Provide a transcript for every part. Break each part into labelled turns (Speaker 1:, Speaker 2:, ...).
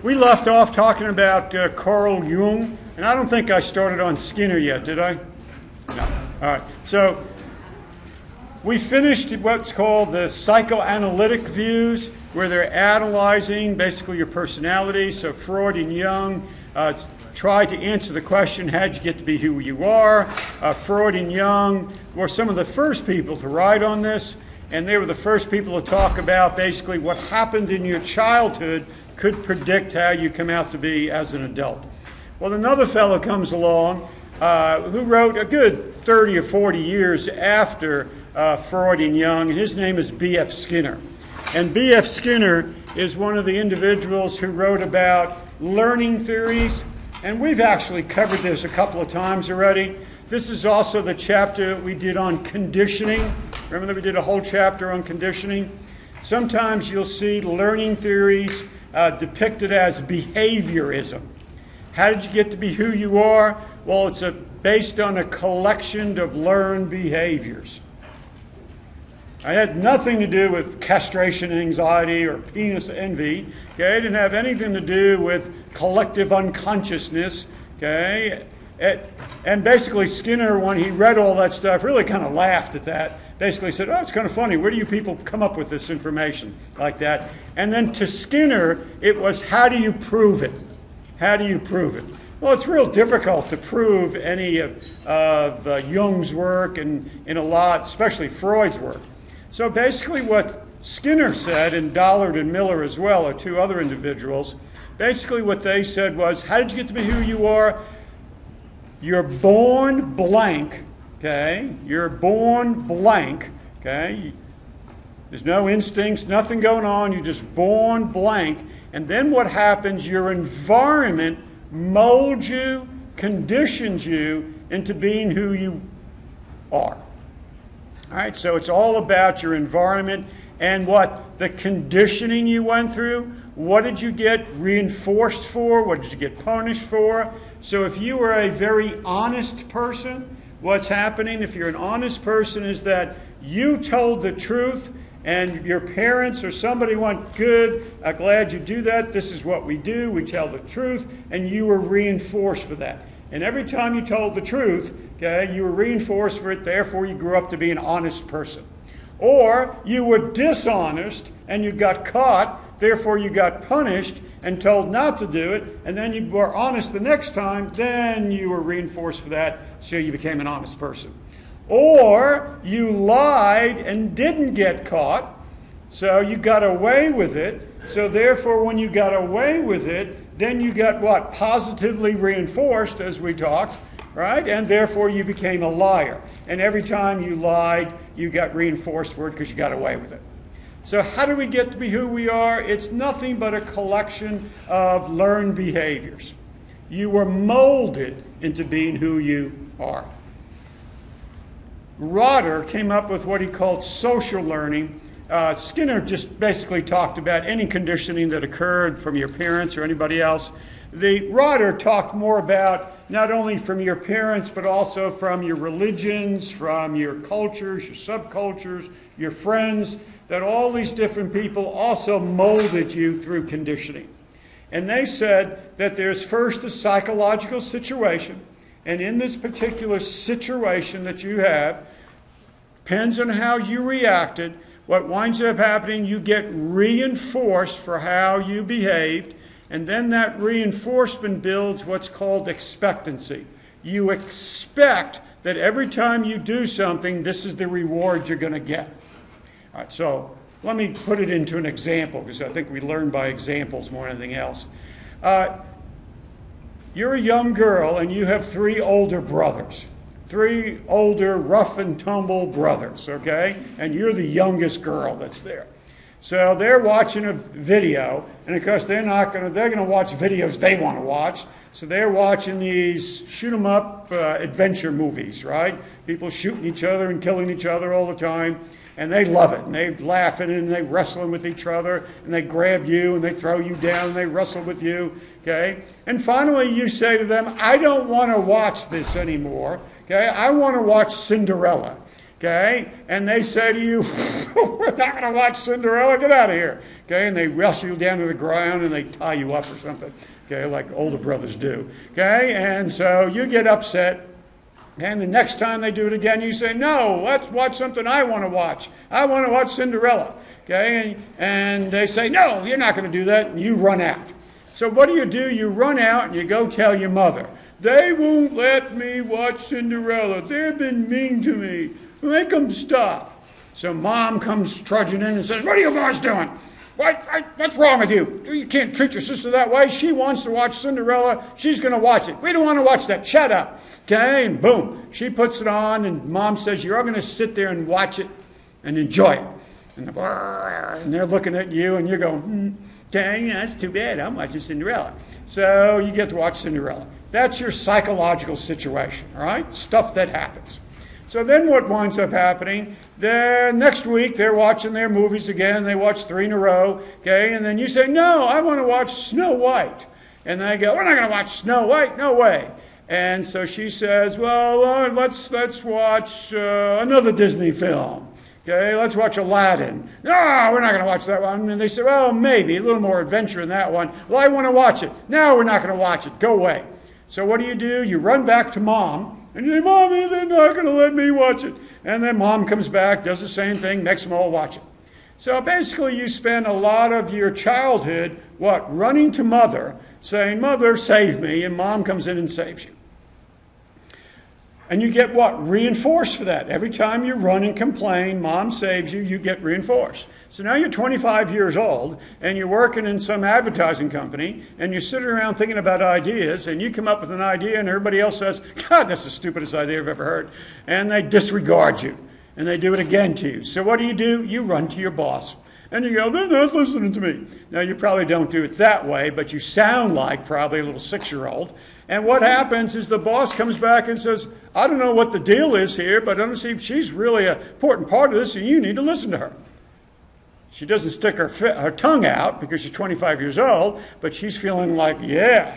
Speaker 1: we left off talking about Carl Jung, and I don't think I started on Skinner yet, did I? No. All right. So we finished what's called the psychoanalytic views, where they're analyzing basically your personality. So Freud and Jung tried to answer the question, how'd you get to be who you are? Freud and Jung were some of the first people to write on this, and they were the first people to talk about basically what happened in your childhood could predict how you come out to be as an adult. Well, another fellow comes along who wrote a good 30 or 40 years after Freud and Jung, and his name is B.F. Skinner. And B.F. Skinner is one of the individuals who wrote about learning theories, and we've actually covered this a couple of times already. This is also the chapter we did on conditioning. Remember that we did a whole chapter on conditioning? Sometimes you'll see learning theories depicted as behaviorism. How did you get to be who you are? Well, it's based on a collection of learned behaviors. It had nothing to do with castration anxiety or penis envy. Okay? It didn't have anything to do with collective unconsciousness. Okay? And basically Skinner, when he read all that stuff, really kind of laughed at that. Basically said, oh, it's kind of funny. Where do you people come up with this information like that? And then to Skinner, it was, how do you prove it? How do you prove it? Well, it's real difficult to prove any of Jung's work and in a lot, especially Freud's work. So basically what Skinner said, and Dollard and Miller as well, are two other individuals, basically what they said was, how did you get to be who you are? You're born blank, okay? You're born blank, okay? There's no instincts, nothing going on, you're just born blank. And then what happens, your environment molds you, conditions you into being who you are. All right, so it's all about your environment and what the conditioning you went through. What did you get reinforced for? What did you get punished for? So if you are a very honest person, what's happening if you're an honest person is that you told the truth and your parents or somebody went, good, I'm glad you do that. This is what we do. We tell the truth, and you were reinforced for that. And every time you told the truth, okay, you were reinforced for it, therefore you grew up to be an honest person. Or you were dishonest and you got caught, therefore you got punished and told not to do it, and then you were honest the next time, then you were reinforced for that, so you became an honest person. Or you lied and didn't get caught, so you got away with it, so therefore when you got away with it, then you got what? Positively reinforced, as we talked, right? And therefore you became a liar. And every time you lied, you got reinforced for it because you got away with it. So how do we get to be who we are? It's nothing but a collection of learned behaviors. You were molded into being who you are. Rotter came up with what he called social learning. Skinner just basically talked about any conditioning that occurred from your parents or anybody else. Rotter talked more about not only from your parents, but also from your religions, from your cultures, your subcultures, your friends, that all these different people also molded you through conditioning. And they said that there's first a psychological situation, and in this particular situation that you have, depends on how you reacted, what winds up happening, you get reinforced for how you behaved, and then that reinforcement builds what's called expectancy. You expect that every time you do something, this is the reward you're going to get. All right, so let me put it into an example, because I think we learn by examples more than anything else. You're a young girl, and you have 3 older brothers. 3 older, rough and tumble brothers, okay? And you're the youngest girl that's there. So they're watching a video, and of course they're going to watch videos they want to watch. So they're watching these shoot-'em-up adventure movies, right? People shooting each other and killing each other all the time, and they love it. And they're laughing, and they're wrestling with each other, and they grab you, and they throw you down, and they wrestle with you, okay? And finally you say to them, I don't want to watch this anymore. Okay, I want to watch Cinderella. Okay, and they say to you, we're not going to watch Cinderella. Get out of here. okay, and they wrestle you down to the ground and they tie you up or something, okay, like older brothers do, okay, and so you get upset, and the next time they do it again, you say, no, let's watch something I want to watch. I want to watch Cinderella, okay, and they say, no, you're not going to do that, and you run out. So what do? You run out and you go tell your mother. They won't let me watch Cinderella. They've been mean to me. Make them stop. So mom comes trudging in and says, what are you guys doing? What's wrong with you? You can't treat your sister that way. She wants to watch Cinderella. She's going to watch it. We don't want to watch that. Shut up. Okay, and boom. She puts it on, and mom says, you're going to sit there and watch it and enjoy it. And they're looking at you, and you're going, okay, that's too bad. I'm watching Cinderella. So you get to watch Cinderella. That's your psychological situation, all right? Stuff that happens. So then what winds up happening, then next week they're watching their movies again. They watch 3 in a row, okay? And then you say, no, I want to watch Snow White. And they go, we're not going to watch Snow White, no way. And so she says, well, let's watch another Disney film. Okay, let's watch Aladdin. No, we're not going to watch that one. And they say, well, maybe, a little more adventure in that one. Well, I want to watch it. No, we're not going to watch it. Go away. So what do? You run back to mom, and you say, Mommy, they're not going to let me watch it. And then mom comes back, does the same thing, makes them all watch it. So basically you spend a lot of your childhood, running to mother, saying, Mother, save me, and mom comes in and saves you. And you get reinforced for that. Every time you run and complain, mom saves you, you get reinforced. So now you're 25 years old, and you're working in some advertising company, and you're sitting around thinking about ideas, and you come up with an idea, and everybody else says, God, that's the stupidest idea I've ever heard. And they disregard you, and they do it again to you. So what do? You run to your boss. And you go, they're not listening to me. Now, you probably don't do it that way, but you sound like probably a little 6-year-old. And what happens is the boss comes back and says, I don't know what the deal is here, but I don't see she's really an important part of this, and you need to listen to her. She doesn't stick her tongue out because she's 25 years old, but she's feeling like, yeah.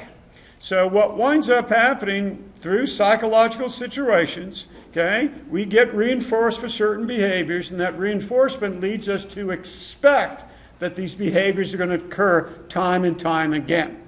Speaker 1: So what winds up happening through psychological situations, okay, we get reinforced for certain behaviors, and that reinforcement leads us to expect that these behaviors are going to occur time and time again.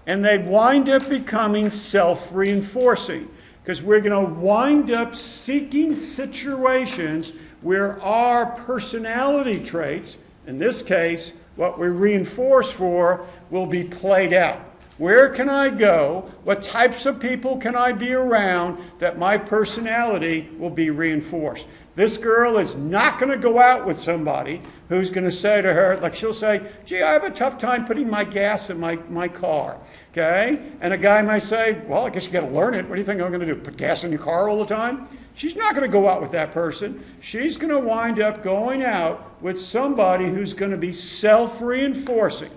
Speaker 1: And they wind up becoming self-reinforcing because we're going to wind up seeking situations where our personality traits, in this case, what we reinforce for, will be played out. Where can I go? What types of people can I be around that my personality will be reinforced? This girl is not going to go out with somebody who's going to say to her, like she'll say, gee, I have a tough time putting my gas in my car. Okay? And a guy might say, well, I guess you got to learn it. What do you think I'm going to do? Put gas in your car all the time? She's not going to go out with that person. She's going to wind up going out with somebody who's going to be self-reinforcing.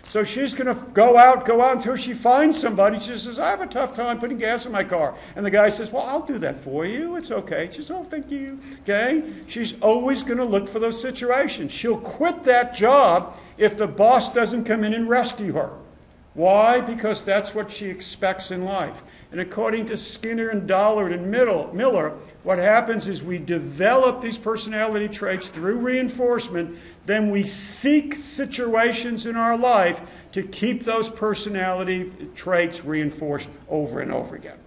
Speaker 1: So she's going to go out until she finds somebody. She says, I have a tough time putting gas in my car. And the guy says, well, I'll do that for you. It's okay. She says, oh, thank you. Okay? She's always going to look for those situations. She'll quit that job if the boss doesn't come in and rescue her. Why? Because that's what she expects in life. And according to Skinner and Dollard and Miller, what happens is we develop these personality traits through reinforcement. Then we seek situations in our life to keep those personality traits reinforced over and over again.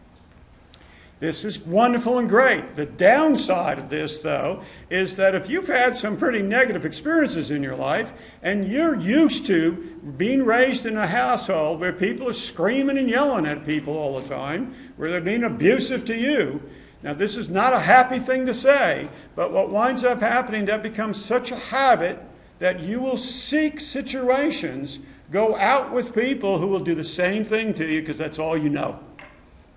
Speaker 1: This is wonderful and great. The downside of this, though, is that if you've had some pretty negative experiences in your life and you're used to being raised in a household where people are screaming and yelling at people all the time, where they're being abusive to you, now this is not a happy thing to say, but what winds up happening, that becomes such a habit that you will seek situations, go out with people who will do the same thing to you because that's all you know.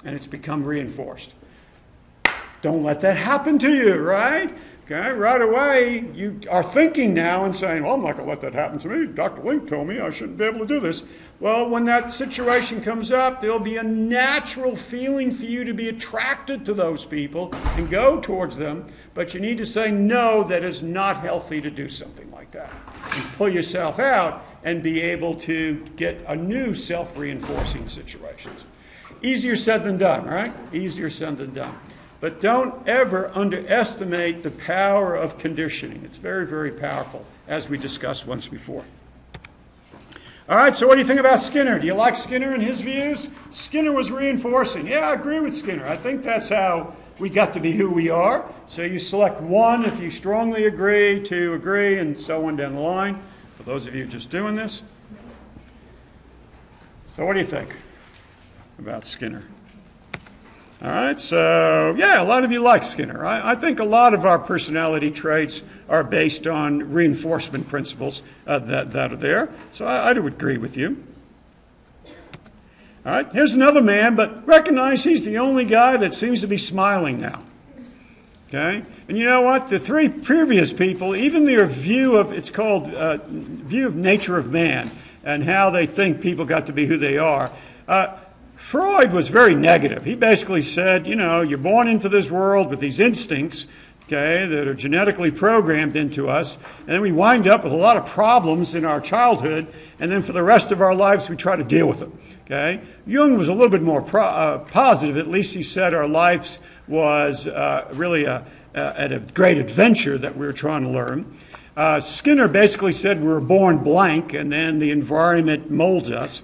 Speaker 1: And it's become reinforced. Don't let that happen to you, right? Okay, right away, you are thinking now and saying, well, I'm not going to let that happen to me. Dr. Link told me I shouldn't be able to do this. Well, when that situation comes up, there'll be a natural feeling for you to be attracted to those people and go towards them. But you need to say, no, that is not healthy to do something like that. And pull yourself out and be able to get a new self-reinforcing situations. Easier said than done, right? Easier said than done. But don't ever underestimate the power of conditioning. It's very, very powerful, as we discussed once before. All right, so what do you think about Skinner? Do you like Skinner and his views? Skinner was reinforcing. Yeah, I agree with Skinner. I think that's how we got to be who we are. So you select 1 if you strongly agree, 2 agree, and so on down the line, for those of you just doing this. So what do you think about Skinner? All right, so yeah, a lot of you like Skinner. I think a lot of our personality traits are based on reinforcement principles that are there. So I would agree with you. All right, here's another man, but recognize he's the only guy that seems to be smiling now. Okay, and you know what? The 3 previous people, even their view of, it's called view of nature of man and how they think people got to be who they are. Freud was very negative. He basically said, you know, you're born into this world with these instincts, okay, that are genetically programmed into us, and then we wind up with a lot of problems in our childhood, and then for the rest of our lives we try to deal with them, okay? Jung was a little bit more positive. At least he said our lives was really a great adventure that we were trying to learn. Skinner basically said we were born blank, and then the environment molds us.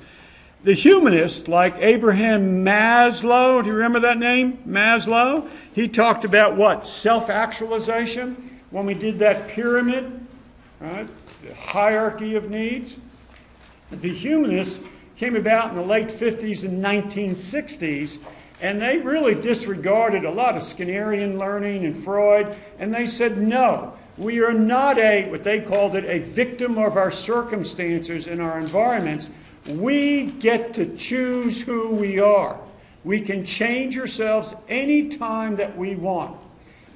Speaker 1: The humanists, like Abraham Maslow, do you remember that name? Maslow? He talked about what? Self-actualization. When we did that pyramid, right? The hierarchy of needs. The humanists came about in the late 50s and 1960s, and they really disregarded a lot of Skinnerian learning and Freud, and they said, no, we are not what they called it, a victim of our circumstances and our environments. We get to choose who we are. We can change ourselves any time that we want.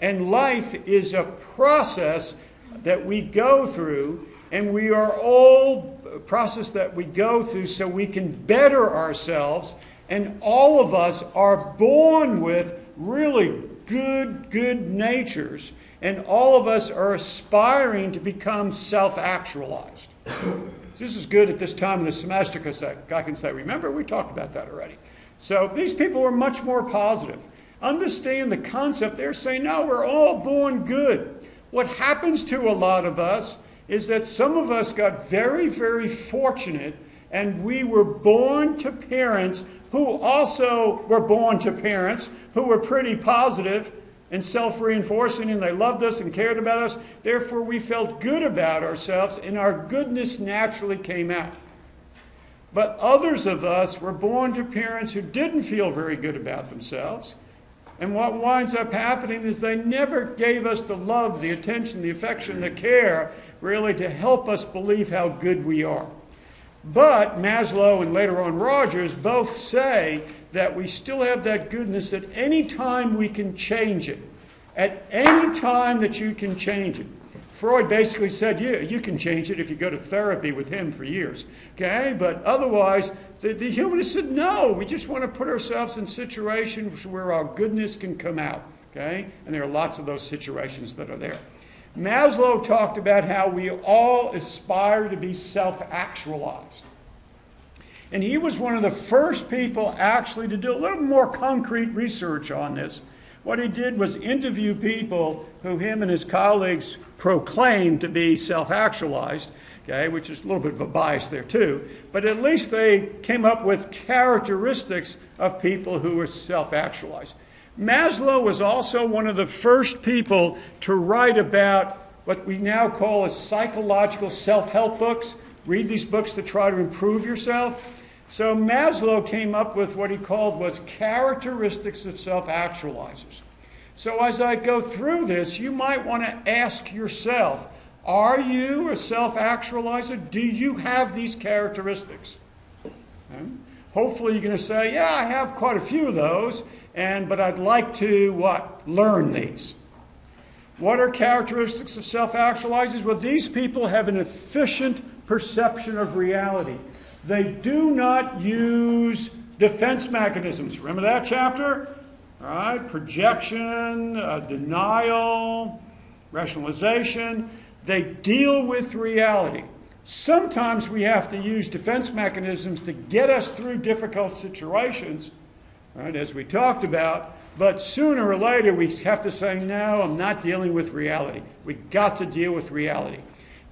Speaker 1: And life is a process that we go through, and we are all a process that we go through so we can better ourselves. And all of us are born with really good natures, and all of us are aspiring to become self-actualized. This is good at this time of the semester because I can say, remember, we talked about that already. So these people are much more positive. Understand the concept. They're saying, no, we're all born good. What happens to a lot of us is that some of us got very, very fortunate, and we were born to parents who also were born to parents who were pretty positive and self-reinforcing, and they loved us and cared about us. Therefore, we felt good about ourselves, and our goodness naturally came out. But others of us were born to parents who didn't feel very good about themselves. And what winds up happening is they never gave us the love, the attention, the affection, the care, really to help us believe how good we are. But Maslow and later on Rogers both say that we still have that goodness at any time we can change it. At any time that you can change it. Freud basically said, yeah, you can change it if you go to therapy with him for years. Okay? But otherwise, the humanists said, no, we just want to put ourselves in situations where our goodness can come out. Okay? And there are lots of those situations that are there. Maslow talked about how we all aspire to be self-actualized. And he was one of the first people actually to do a little more concrete research on this. What he did was interview people who him and his colleagues proclaimed to be self-actualized, okay, which is a little bit of a bias there too, but at least they came up with characteristics of people who were self-actualized. Maslow was also one of the first people to write about what we now call as psychological self-help books. Read these books to try to improve yourself. So Maslow came up with what he called was characteristics of self-actualizers. So as I go through this, you might want to ask yourself, are you a self-actualizer? Do you have these characteristics? Okay. Hopefully you're going to say, yeah, I have quite a few of those. But I'd like to, learn these. What are characteristics of self-actualizers? Well, these people have an efficient perception of reality. They do not use defense mechanisms. Remember that chapter? All right, projection, denial, rationalization. They deal with reality. Sometimes we have to use defense mechanisms to get us through difficult situations, right, as we talked about, but sooner or later we have to say, no, I'm not dealing with reality. We've got to deal with reality.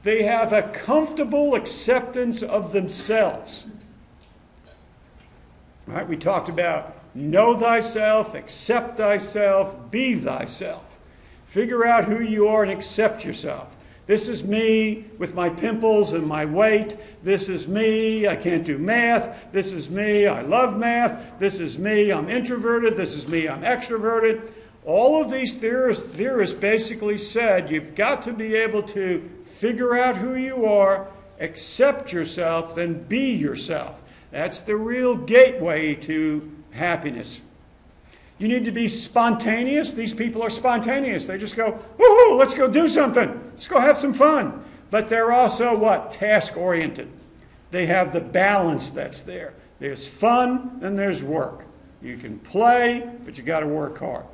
Speaker 1: They have a comfortable acceptance of themselves. Right? We talked about know thyself, accept thyself, be thyself. Figure out who you are and accept yourself. This is me with my pimples and my weight. This is me, I can't do math. This is me, I love math. This is me, I'm introverted. This is me, I'm extroverted. All of these theorists basically said you've got to be able to figure out who you are, accept yourself, then be yourself. That's the real gateway to happiness. You need to be spontaneous. These people are spontaneous. They just go, woohoo, let's go do something. Let's go have some fun. But they're also what? Task-oriented. They have the balance that's there. There's fun and there's work. You can play, but you got to work hard.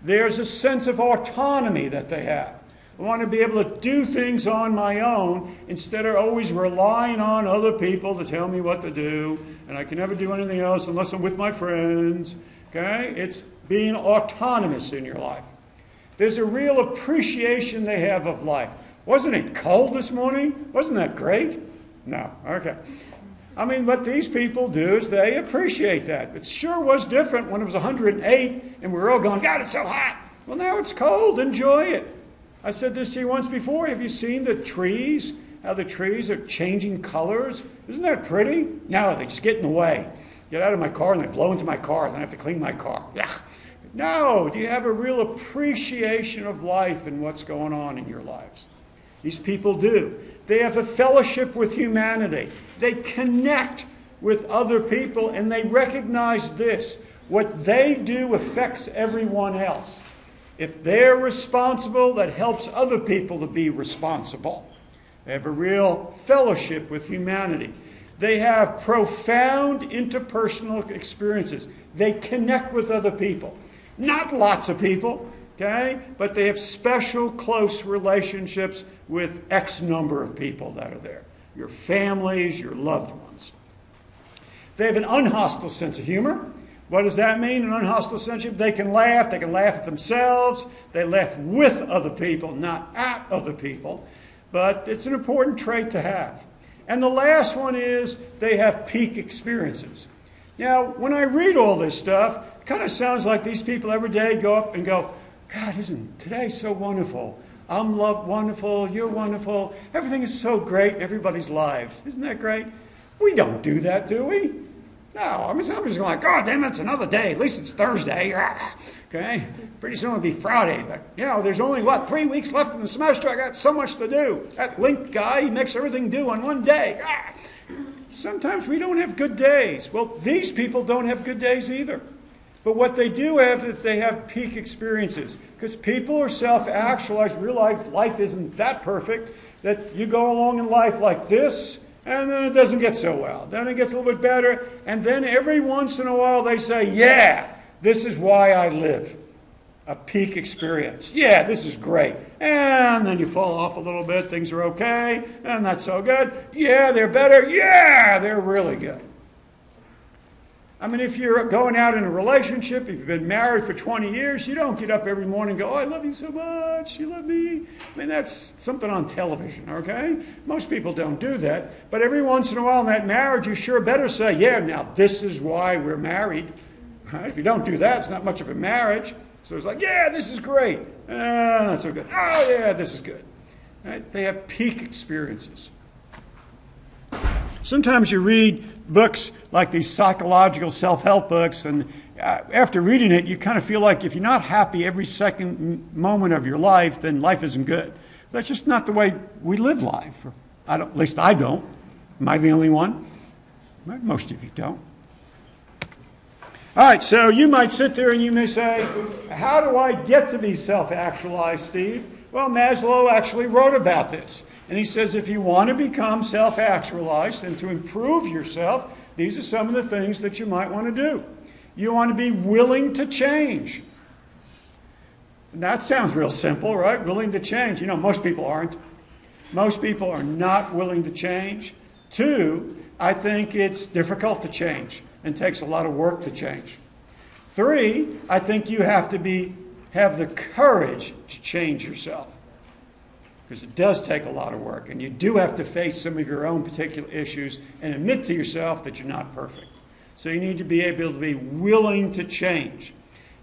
Speaker 1: There's a sense of autonomy that they have. I want to be able to do things on my own instead of always relying on other people to tell me what to do, and I can never do anything else unless I'm with my friends. Okay? It's being autonomous in your life. There's a real appreciation they have of life. Wasn't it cold this morning? Wasn't that great? No. Okay. I mean, what these people do is they appreciate that. It sure was different when it was 108 and we were all going, God, it's so hot. Well, now it's cold. Enjoy it. I said this to you once before. Have you seen the trees? How the trees are changing colors? Isn't that pretty? No, they just get in the way. Get out of my car and they blow into my car and I have to clean my car. Yeah. No, do you have a real appreciation of life and what's going on in your lives? These people do. They have a fellowship with humanity. They connect with other people and they recognize this. What they do affects everyone else. If they're responsible, that helps other people to be responsible. They have a real fellowship with humanity. They have profound interpersonal experiences. They connect with other people. Not lots of people, okay? But they have special, close relationships with X number of people that are there. Your families, your loved ones. They have an unhostile sense of humor. What does that mean, an unhostile sense of humor? They can laugh at themselves. They laugh with other people, not at other people. But it's an important trait to have. And the last one is they have peak experiences. Now, when I read all this stuff, it kind of sounds like these people every day go up and go, God, isn't today so wonderful? I'm loved, wonderful, you're wonderful. Everything is so great in everybody's lives. Isn't that great? We don't do that, do we? No, I'm just going, God damn it, it's another day. At least it's Thursday. Okay? Pretty soon it'll be Friday. But, there's only, 3 weeks left in the semester. I got so much to do. That Link guy, he makes everything due on one day. Sometimes we don't have good days. Well, these people don't have good days either. But what they do have is they have peak experiences. Because people are self-actualized, realize life isn't that perfect, that you go along in life like this, and then it doesn't get so well. Then it gets a little bit better, and then every once in a while they say, yeah, this is why I live. A peak experience. Yeah, this is great. And then you fall off a little bit, things are okay, and not so good. Yeah, they're better. Yeah, they're really good. I mean, if you're going out in a relationship, if you've been married for 20 years, you don't get up every morning and go, oh, I love you so much, you love me. I mean, that's something on television, okay? Most people don't do that. But every once in a while in that marriage, you sure better say, yeah, now this is why we're married. Right? If you don't do that, it's not much of a marriage. So it's like, yeah, this is great. Not so good. Oh, yeah, this is good. Right? They have peak experiences. Sometimes you read books like these psychological self-help books, and after reading it, you kind of feel like if you're not happy every second moment of your life, then life isn't good. That's just not the way we live life. At least I don't. Am I the only one? Most of you don't. All right, so you might sit there and you may say, how do I get to be self-actualized, Steve? Well, Maslow actually wrote about this. And he says if you want to become self-actualized and to improve yourself, these are some of the things that you might want to do. You want to be willing to change. And that sounds real simple, right? Willing to change. Most people aren't. Most people are not willing to change. 2, I think it's difficult to change and takes a lot of work to change. 3, I think you have to have the courage to change yourself. because it does take a lot of work, and you do have to face some of your own particular issues and admit to yourself that you're not perfect. So you need to be able to be willing to change.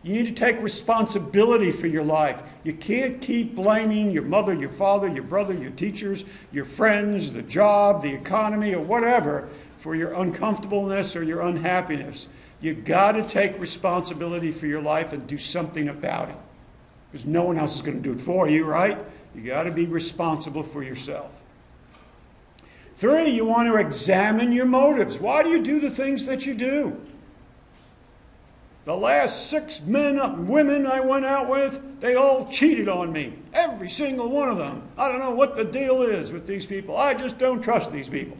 Speaker 1: You need to take responsibility for your life. You can't keep blaming your mother, your father, your brother, your teachers, your friends, the job, the economy, or whatever for your uncomfortableness or your unhappiness. You've got to take responsibility for your life and do something about it. Because no one else is going to do it for you, right? You got to be responsible for yourself. 3, you want to examine your motives. Why do you do the things that you do? The last 6 men and women I went out with, they all cheated on me. Every single one of them. I don't know what the deal is with these people. I just don't trust these people.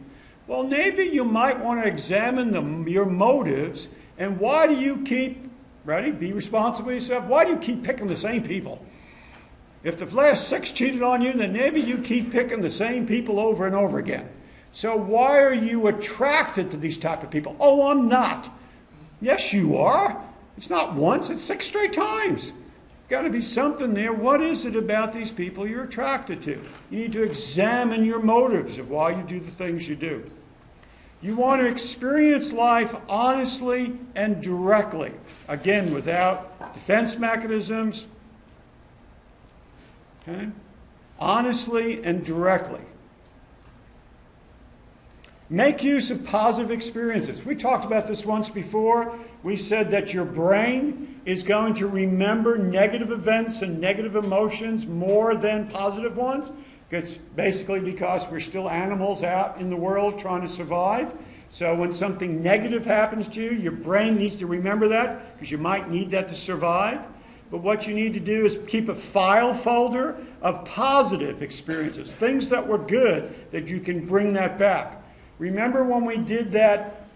Speaker 1: Well, maybe you might want to examine your motives. And why do you keep, ready, be responsible for yourself, why do you keep picking the same people? If the last 6 cheated on you, then maybe you keep picking the same people over and over again. So why are you attracted to these type of people? Oh, I'm not. Yes, you are. It's not once, it's 6 straight times. Got to be something there. What is it about these people you're attracted to? You need to examine your motives of why you do the things you do. You want to experience life honestly and directly. Again, without defense mechanisms. Okay? Honestly and directly. Make use of positive experiences. We talked about this once before. We said that your brain is going to remember negative events and negative emotions more than positive ones. It's basically because we're still animals out in the world trying to survive. So when something negative happens to you, your brain needs to remember that because you might need that to survive. But what you need to do is keep a file folder of positive experiences, things that were good that you can bring that back. Remember when we did that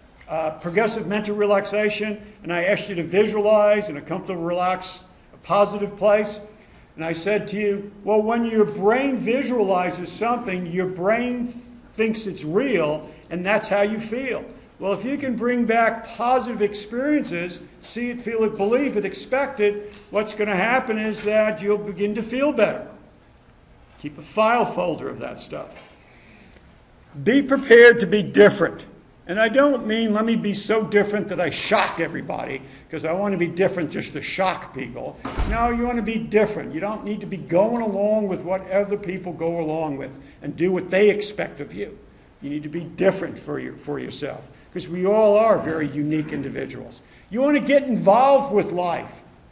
Speaker 1: progressive mental relaxation and I asked you to visualize in a comfortable, relaxed, positive place? And I said to you, well, when your brain visualizes something, your brain thinks it's real, and that's how you feel. Well, if you can bring back positive experiences, see it, feel it, believe it, expect it, what's going to happen is that you'll begin to feel better. Keep a file folder of that stuff. Be prepared to be different. And I don't mean let me be so different that I shock everybody, because I want to be different just to shock people. No, you want to be different. You don't need to be going along with what other people go along with and do what they expect of you. You need to be different for yourself, because we all are very unique individuals. You want to get involved with life.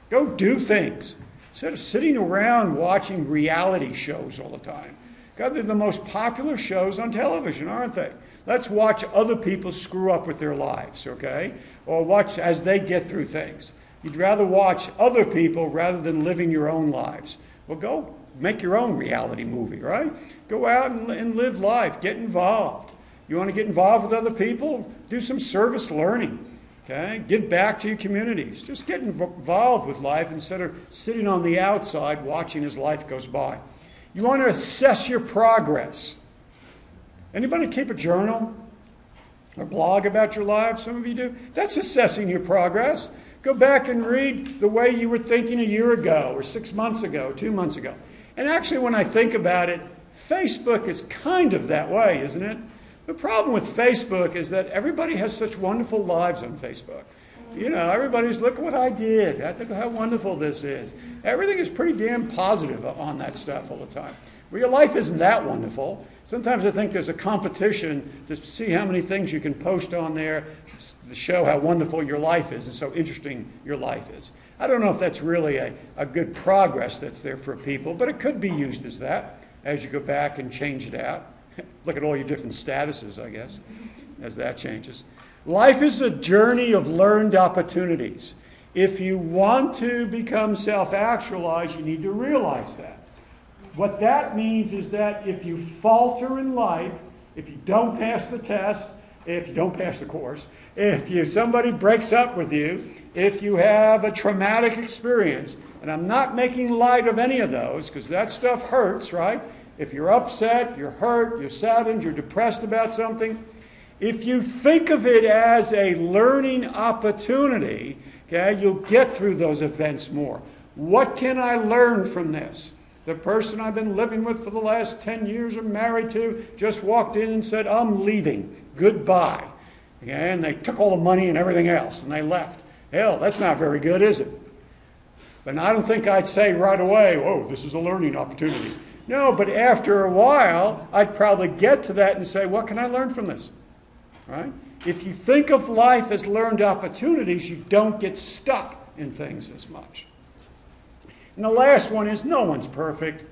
Speaker 1: Go do things. Instead of sitting around watching reality shows all the time. God, they're the most popular shows on television, aren't they? Let's watch other people screw up with their lives, okay? Or watch as they get through things. You'd rather watch other people rather than living your own lives. Well, go make your own reality movie, right? Go out and live life. Get involved. You want to get involved with other people? Do some service learning, okay? Give back to your communities. Just get involved with life instead of sitting on the outside watching as life goes by. You want to assess your progress. Anybody keep a journal or blog about your lives? Some of you do. That's assessing your progress. Go back and read the way you were thinking a year ago or 6 months ago, 2 months ago. And actually, when I think about it, Facebook is kind of that way, isn't it? The problem with Facebook is that everybody has such wonderful lives on Facebook. You know, everybody's, look what I did. I think how wonderful this is. Everything is pretty damn positive on that stuff all the time. Well, your life isn't that wonderful. Sometimes I think there's a competition to see how many things you can post on there to show how wonderful your life is and so interesting your life is. I don't know if that's really a good progress that's there for people, but it could be used as that as you go back and change it out. Look at all your different statuses, I guess, as that changes. Life is a journey of learned opportunities. If you want to become self-actualized, you need to realize that. What that means is that if you falter in life, if you don't pass the test, if you don't pass the course, if somebody breaks up with you, if you have a traumatic experience, and I'm not making light of any of those because that stuff hurts, right? If you're upset, you're hurt, you're saddened, you're depressed about something, if you think of it as a learning opportunity, okay, you'll get through those events more. What can I learn from this? The person I've been living with for the last 10 years or married to just walked in and said, I'm leaving. Goodbye. Okay? And they took all the money and everything else, and they left. Hell, that's not very good, is it? But I don't think I'd say right away, oh, this is a learning opportunity. No, but after a while, I'd probably get to that and say, what can I learn from this? Right? If you think of life as learned opportunities, you don't get stuck in things as much. And the last one is no one's perfect.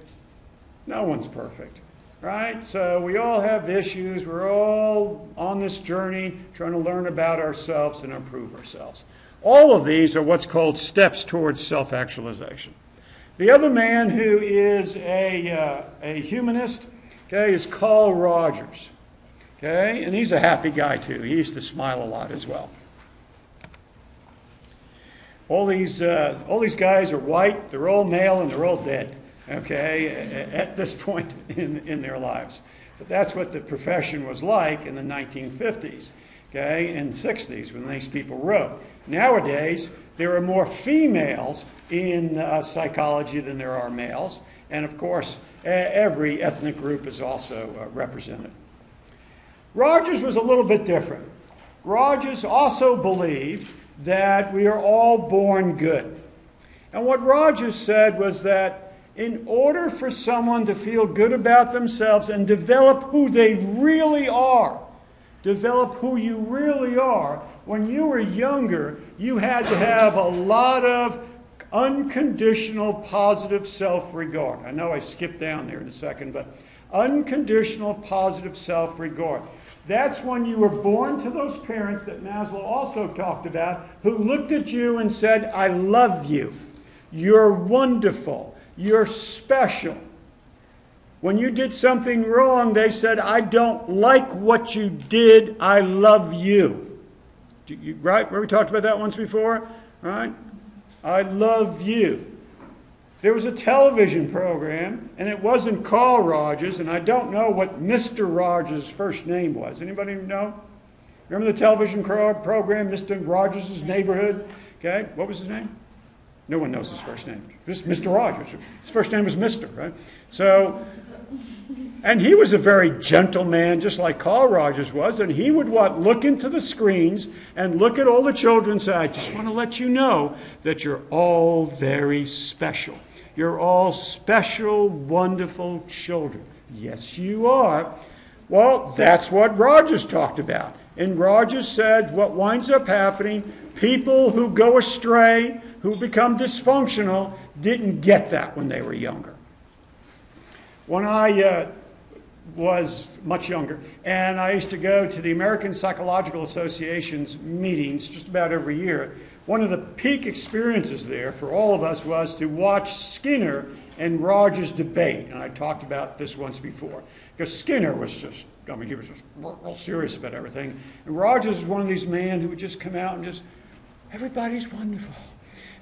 Speaker 1: No one's perfect. Right? So we all have issues. We're all on this journey trying to learn about ourselves and improve ourselves. All of these are what's called steps towards self-actualization. The other man who is a humanist, okay, is Carl Rogers. Okay? And he's a happy guy too. He used to smile a lot as well. All these guys are white, they're all male, and they're all dead, okay, at this point in their lives. But that's what the profession was like in the 1950s, okay, and 60s when these people wrote. Nowadays, there are more females in psychology than there are males, and of course, every ethnic group is also represented. Rogers was a little bit different. Rogers also believed that we are all born good. And what Rogers said was that in order for someone to feel good about themselves and develop who they really are, develop who you really are, when you were younger, you had to have a lot of unconditional positive self-regard. I know I skipped down there in a second, but unconditional positive self-regard. That's when you were born to those parents that Maslow also talked about, who looked at you and said, I love you. You're wonderful. You're special. When you did something wrong, they said, I don't like what you did. I love you. Right? Where we talked about that once before? Right? I love you. There was a television program, and it wasn't Carl Rogers, and I don't know what Mr. Rogers' first name was. Anybody know? Remember the television program, Mr. Rogers' Neighborhood? Okay, what was his name? No one knows his first name. Just Mr. Rogers. His first name was Mr., right? So, and he was a very gentle man, just like Carl Rogers was, and he would look into the screens and look at all the children and say, I just want to let you know that you're all very special. You're all special, wonderful children. Yes, you are. Well, that's what Rogers talked about. And Rogers said what winds up happening, people who go astray, who become dysfunctional, didn't get that when they were younger. When I was much younger, and I used to go to the American Psychological Association's meetings just about every year, one of the peak experiences there for all of us was to watch Skinner and Rogers debate. And I talked about this once before. Because Skinner was just, I mean, he was just real serious about everything. And Rogers was one of these men who would just come out and just, everybody's wonderful.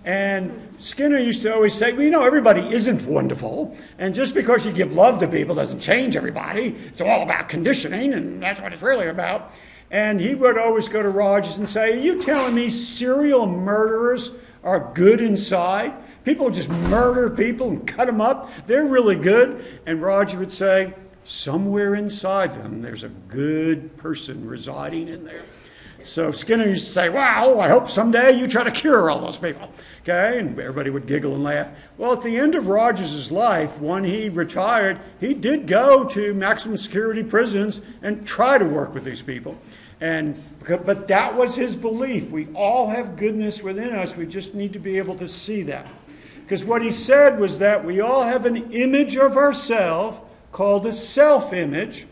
Speaker 1: And Skinner used to always say, well, you know, everybody isn't wonderful. And just because you give love to people doesn't change everybody. It's all about conditioning, and that's what it's really about. And he would always go to Rogers and say, are you telling me serial murderers are good inside? People just murder people and cut them up. They're really good. And Rogers would say, somewhere inside them, there's a good person residing in there. So Skinner used to say, well, I hope someday you try to cure all those people. Okay, and everybody would giggle and laugh. Well, at the end of Rogers' life, when he retired, he did go to maximum security prisons and try to work with these people. But that was his belief. We all have goodness within us. We just need to be able to see that. Because what he said was that we all have an image of ourselves called a self-image,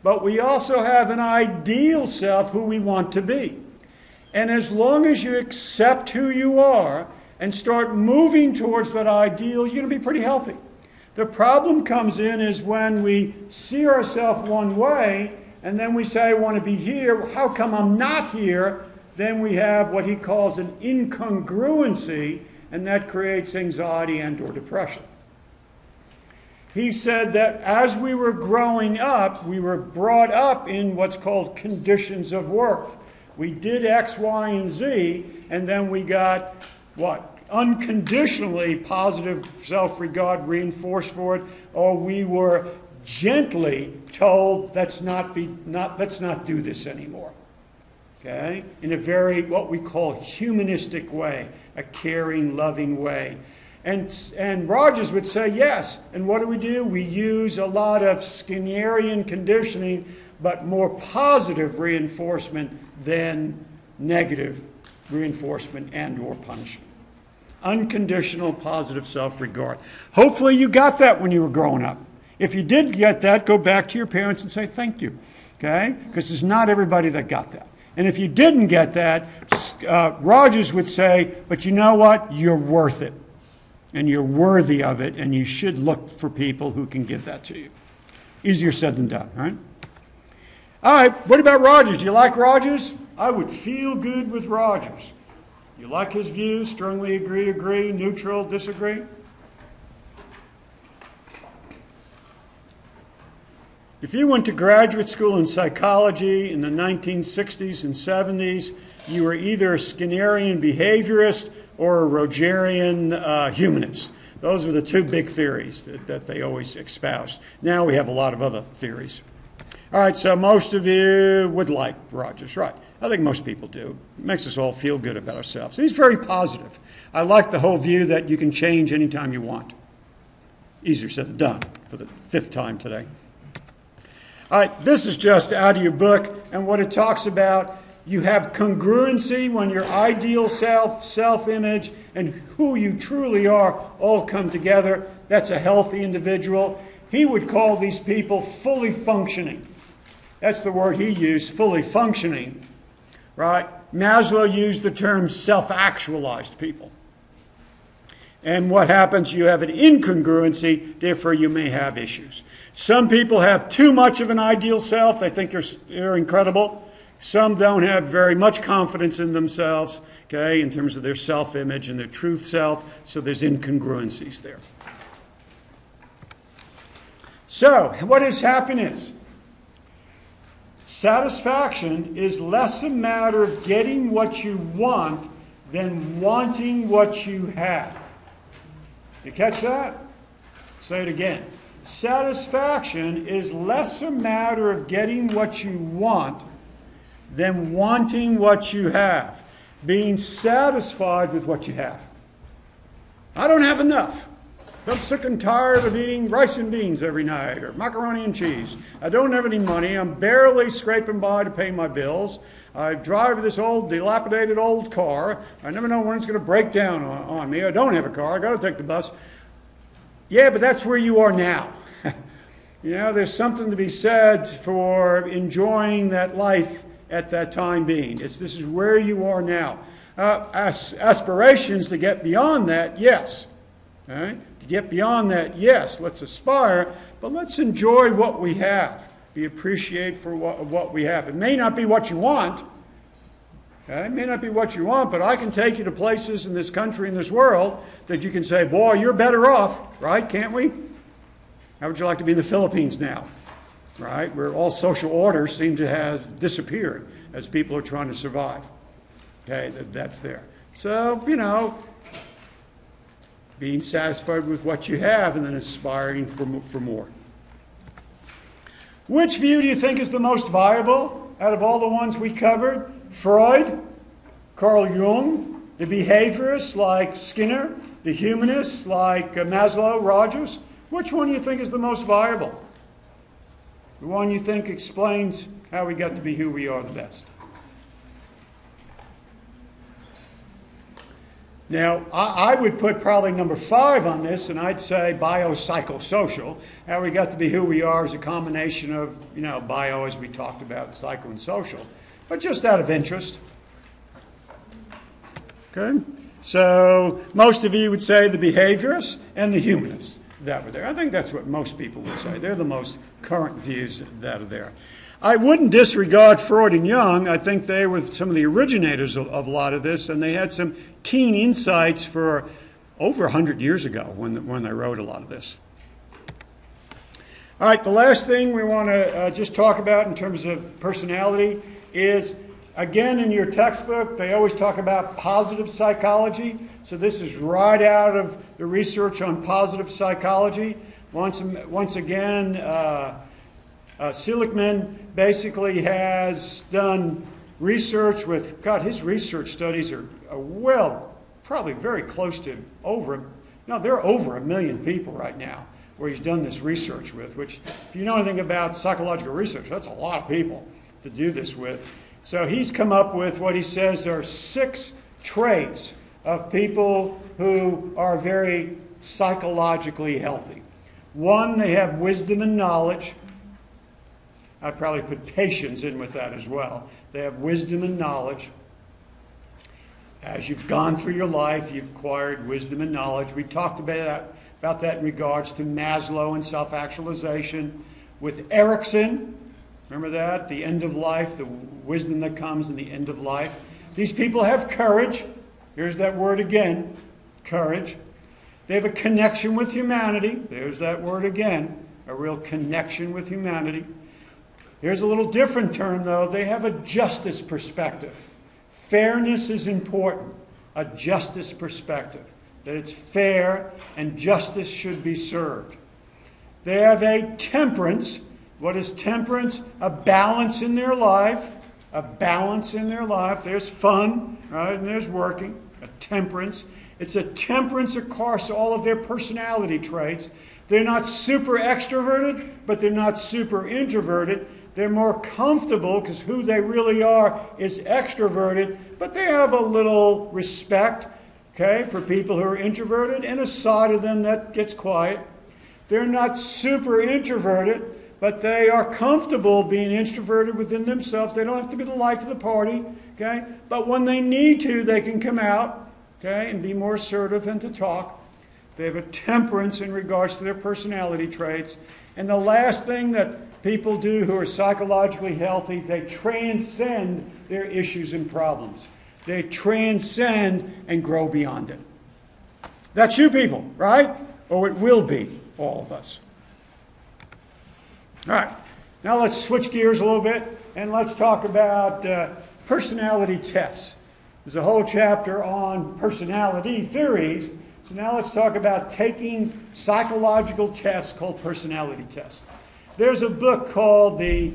Speaker 1: but we also have an ideal self who we want to be. And as long as you accept who you are and start moving towards that ideal, you're going to be pretty healthy. The problem comes in is when we see ourselves one way and then we say, I want to be here. How come I'm not here? Then we have what he calls an incongruency, and that creates anxiety and or depression. He said that as we were growing up, we were brought up in what's called conditions of worth. We did X, Y, and Z, and then we got what? unconditionally positive self-regard reinforced for it, or we were gently told, let's not do this anymore. Okay? In a very, what we call humanistic way, a caring, loving way. And Rogers would say yes. And what do? We use a lot of Skinnerian conditioning, but more positive reinforcement than negative reinforcement and or punishment. Unconditional positive self-regard. Hopefully you got that when you were growing up. If you did get that, go back to your parents and say thank you. Okay? Because it's not everybody that got that. And if you didn't get that, Rogers would say, but you know what? You're worth it. And you're worthy of it, and you should look for people who can give that to you. Easier said than done, right? All right, what about Rogers? Do you like Rogers? I would feel good with Rogers. You like his views? Strongly agree, neutral, disagree? If you went to graduate school in psychology in the 1960s and 70s, you were either a Skinnerian behaviorist or a Rogerian humanist. Those were the two big theories that they always espoused. Now we have a lot of other theories. All right, so most of you would like Rogers, right? I think most people do. It makes us all feel good about ourselves. And he's very positive. I like the whole view that you can change anytime you want. Easier said than done for the 5th time today. All right, this is just out of your book, and what it talks about, you have congruency when your ideal self-image, and who you truly are all come together. That's a healthy individual. He would call these people fully functioning. That's the word he used, fully functioning. Right? Maslow used the term self-actualized people. And what happens? You have an incongruency, therefore you may have issues. Some people have too much of an ideal self. They think they're incredible. Some don't have very much confidence in themselves, okay, in terms of their self-image and their truth self, so there's incongruencies there. So, what is happiness? Satisfaction is less a matter of getting what you want than wanting what you have. Did you catch that? Say it again. Satisfaction is less a matter of getting what you want than wanting what you have. Being satisfied with what you have. I don't have enough. I'm sick and tired of eating rice and beans every night or macaroni and cheese. I don't have any money. I'm barely scraping by to pay my bills. I drive this old, dilapidated old car. I never know when it's going to break down on me. I don't have a car. I got to take the bus. Yeah, but that's where you are now. You know, there's something to be said for enjoying that life at that time being. This is where you are now. Aspirations to get beyond that, yes. Okay? To get beyond that, yes, let's aspire, but let's enjoy what we have. Be appreciated for what we have. It may not be what you want. Okay? It may not be what you want, but I can take you to places in this country, in this world, that you can say, boy, you're better off, right? Can't we? How would you like to be in the Philippines now? Right? Where all social orders seem to have disappeared as people are trying to survive. Okay, that's there. So, you know, being satisfied with what you have and then aspiring for more. Which view do you think is the most viable out of all the ones we covered? Freud, Carl Jung, the behaviorists like Skinner, the humanists like Maslow, Rogers? Which one do you think is the most viable? The one you think explains how we got to be who we are the best. Now, I would put probably number 5 on this, and I'd say biopsychosocial. How we got to be who we are is a combination of, you know, bio, as we talked about, psycho and social, but just out of interest. Okay? So, most of you would say the behaviorists and the humanists that were there. I think that's what most people would say. They're the most current views that are there. I wouldn't disregard Freud and Jung. I think they were some of the originators of a lot of this, and they had some keen insights for over 100 years ago when they wrote a lot of this. All right, the last thing we want to just talk about in terms of personality is Again, in your textbook, they always talk about positive psychology. So this is right out of the research on positive psychology. Once again, Seligman basically has done research with, God, his research studies are well, probably very close to they're over 1 million people right now where he's done this research with, which, if you know anything about psychological research, that's a lot of people to do this with. So he's come up with what he says are 6 traits of people who are very psychologically healthy. 1, they have wisdom and knowledge. I'd probably put patience in with that as well. They have wisdom and knowledge. As you've gone through your life, you've acquired wisdom and knowledge. We talked about that in regards to Maslow and self-actualization. With Erickson, remember that? The end of life, the wisdom that comes in the end of life. These people have courage. Here's that word again, courage. They have a connection with humanity. There's that word again, a real connection with humanity. Here's a little different term, though. They have a justice perspective. Fairness is important, a justice perspective, that it's fair and justice should be served. They have a temperance. What is temperance? A balance in their life. A balance in their life. There's fun, right? And there's working. A temperance. It's a temperance across all of their personality traits. They're not super extroverted, but they're not super introverted. They're more comfortable because who they really are is extroverted, but they have a little respect, okay, for people who are introverted and a side of them that gets quiet. They're not super introverted, but they are comfortable being introverted within themselves. They don't have to be the life of the party, okay? But when they need to, they can come out, okay, and be more assertive and to talk. They have a temperance in regards to their personality traits. And the last thing that people do who are psychologically healthy, they transcend their issues and problems. They transcend and grow beyond it. That's you people, right? Or it will be, all of us. All right, now let's switch gears a little bit and let's talk about personality tests. There's a whole chapter on personality theories. So now let's talk about taking psychological tests called personality tests. There's a book called the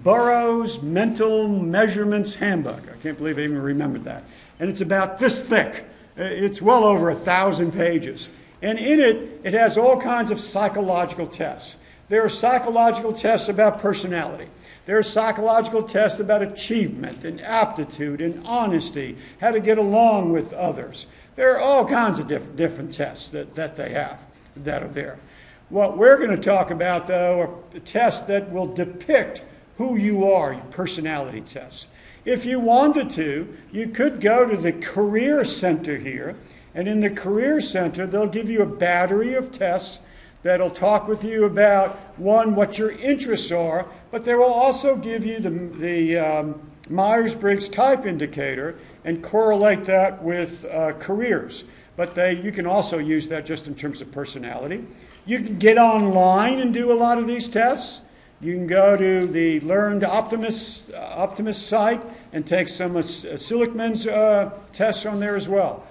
Speaker 1: Burroughs Mental Measurements Handbook. I can't believe I even remembered that. And it's about this thick. It's well over 1,000 pages. And in it, it has all kinds of psychological tests. There are psychological tests about personality. There are psychological tests about achievement and aptitude and honesty, how to get along with others. There are all kinds of different tests that they have, that are there. What we're going to talk about, though, are tests that will depict who you are, personality tests. If you wanted to, you could go to the Career Center here, and in the Career Center, they'll give you a battery of tests that'll talk with you about, one, what your interests are, but they will also give you the Myers-Briggs Type Indicator and correlate that with careers. But you can also use that just in terms of personality. You can get online and do a lot of these tests. You can go to the Learned Optimist site and take some of Seligman's tests on there as well.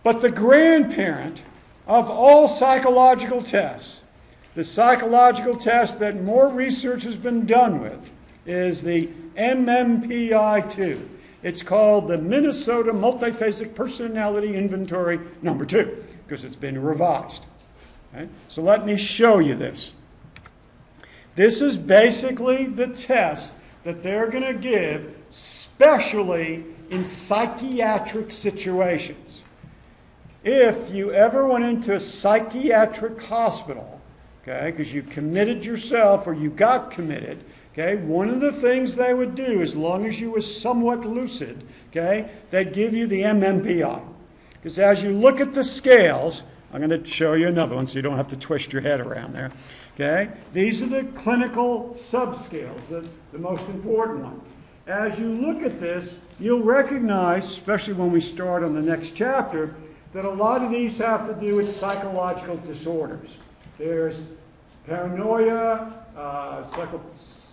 Speaker 1: But the grandparent of all psychological tests, the psychological test that more research has been done with, is the MMPI-2. It's called the Minnesota Multiphasic Personality Inventory number 2, because it's been revised. Okay? So let me show you this. This is basically the test that they're going to give, especially in psychiatric situations. If you ever went into a psychiatric hospital, okay, because you committed yourself or you got committed, okay, one of the things they would do, as long as you were somewhat lucid, okay, they'd give you the MMPI. Because as you look at the scales, I'm going to show you another one so you don't have to twist your head around there. Okay, these are the clinical subscales, the most important one. As you look at this, you'll recognize, especially when we start on the next chapter, that a lot of these have to do with psychological disorders. There's paranoia,